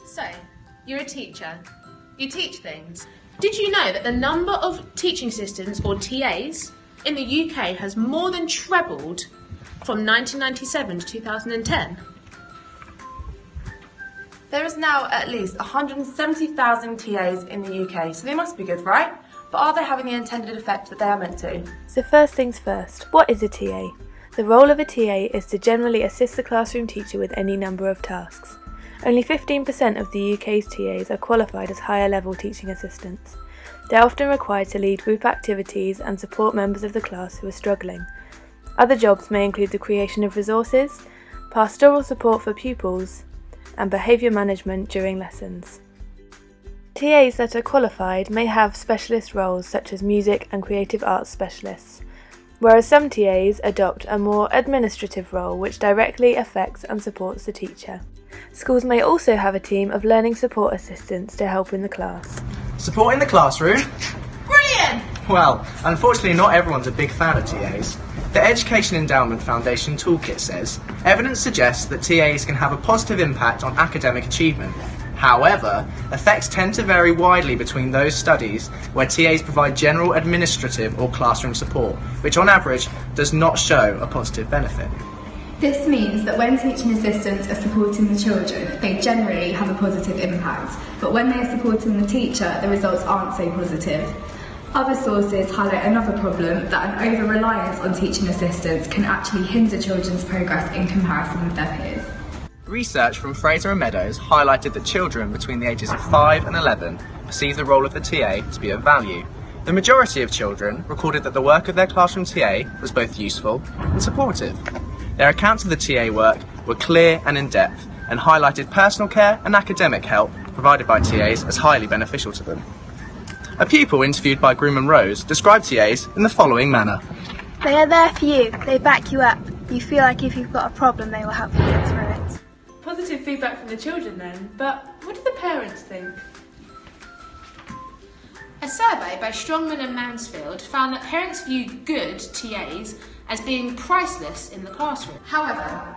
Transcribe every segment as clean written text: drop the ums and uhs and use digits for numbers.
So, you're a teacher. You teach things. Did you know that the number of teaching assistants, or TAs, in the UK has more than trebled from 1997 to 2010? There is now at least 170,000 TAs in the UK, so they must be good, right? But are they having the intended effect that they are meant to? So first things first, what is a TA? The role of a TA is to generally assist the classroom teacher with any number of tasks. Only 15% of the UK's TAs are qualified as higher level teaching assistants. They're often required to lead group activities and support members of the class who are struggling. Other jobs may include the creation of resources, pastoral support for pupils, and behaviour management during lessons. TAs that are qualified may have specialist roles such as music and creative arts specialists, whereas some TAs adopt a more administrative role which directly affects and supports the teacher. Schools may also have a team of learning support assistants to help in the class. Support in the classroom? Brilliant! Well, unfortunately not everyone's a big fan of TAs. The Education Endowment Foundation Toolkit says, evidence suggests that TAs can have a positive impact on academic achievement. However, effects tend to vary widely between those studies where TAs provide general administrative or classroom support, which on average does not show a positive benefit. This means that when teaching assistants are supporting the children, they generally have a positive impact, but when they are supporting the teacher, the results aren't so positive. Other sources highlight another problem, that an over-reliance on teaching assistants can actually hinder children's progress in comparison with their peers. Research from Fraser and Meadows highlighted that children between the ages of 5 and 11 perceive the role of the TA to be of value. The majority of children recorded that the work of their classroom TA was both useful and supportive. Their accounts of the TA work were clear and in-depth and highlighted personal care and academic help provided by TAs as highly beneficial to them. A pupil interviewed by Groom and Rose described TAs in the following manner. They are there for you, they back you up. You feel like if you've got a problem they will help you get through it. Positive feedback from the children then, but what do the parents think? A survey by Strongman and Mansfield found that parents view good TAs as being priceless in the classroom. However,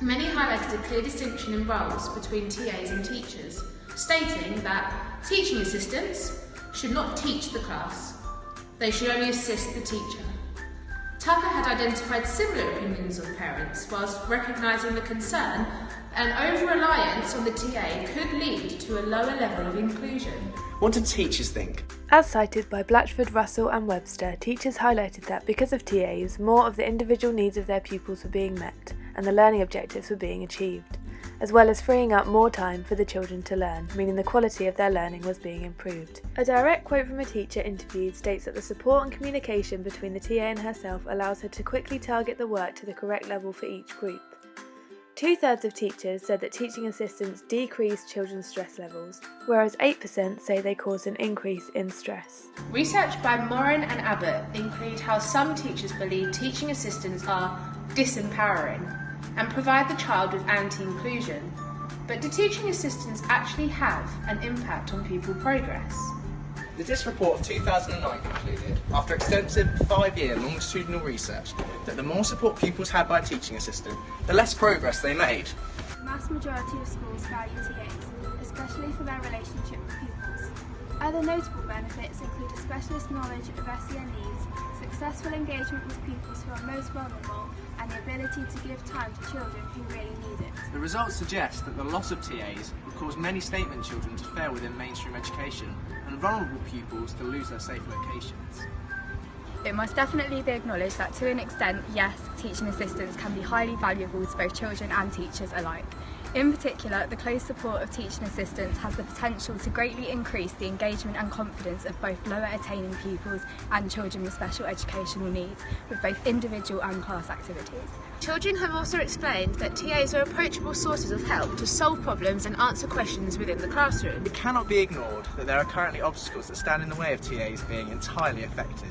many highlighted a clear distinction in roles between TAs and teachers, stating that teaching assistants should not teach the class, they should only assist the teacher. Tucker had identified similar opinions of parents, whilst recognising the concern an over-reliance on the TA could lead to a lower level of inclusion. What do teachers think? As cited by Blatchford, Russell and Webster, teachers highlighted that because of TAs, more of the individual needs of their pupils were being met and the learning objectives were being achieved, as well as freeing up more time for the children to learn, meaning the quality of their learning was being improved. A direct quote from a teacher interviewed states that the support and communication between the TA and herself allows her to quickly target the work to the correct level for each group. 2/3 of teachers said that teaching assistants decrease children's stress levels, whereas 8% say they cause an increase in stress. Research by Morin and Abbott include how some teachers believe teaching assistants are disempowering and provide the child with anti-inclusion. But do teaching assistants actually have an impact on pupil progress? The DIS report of 2009 concluded, after extensive 5-year longitudinal research, that the more support pupils had by a teaching assistant, the less progress they made. The vast majority of schools value TAs, especially for their relationship with pupils. Other notable benefits include a specialist knowledge of SEN needs, successful engagement with pupils who are most vulnerable, and the ability to give time to children who really need it. The results suggest that the loss of TAs will cause many statement children to fail within mainstream education and vulnerable pupils to lose their safe locations. It must definitely be acknowledged that to an extent, yes, teaching assistants can be highly valuable to both children and teachers alike. In particular, the close support of teaching assistants has the potential to greatly increase the engagement and confidence of both lower attaining pupils and children with special educational needs, with both individual and class activities. Children have also explained that TAs are approachable sources of help to solve problems and answer questions within the classroom. It cannot be ignored that there are currently obstacles that stand in the way of TAs being entirely effective.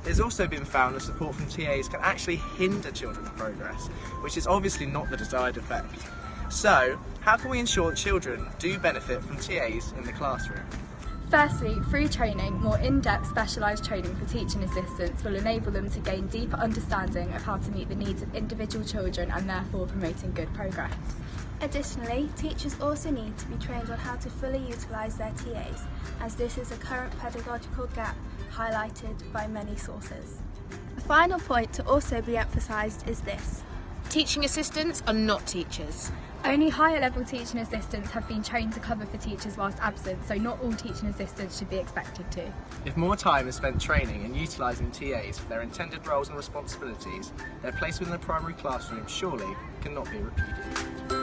It has also been found that support from TAs can actually hinder children's progress, which is obviously not the desired effect. So, how can we ensure that children do benefit from TAs in the classroom? Firstly, through training, more in-depth specialised training for teaching assistants will enable them to gain deeper understanding of how to meet the needs of individual children and therefore promoting good progress. Additionally, teachers also need to be trained on how to fully utilise their TAs, as this is a current pedagogical gap highlighted by many sources. A final point to also be emphasised is this. Teaching assistants are not teachers. Only higher level teaching assistants have been trained to cover for teachers whilst absent, so not all teaching assistants should be expected to. If more time is spent training and utilising TAs for their intended roles and responsibilities, their place within the primary classroom surely cannot be repeated.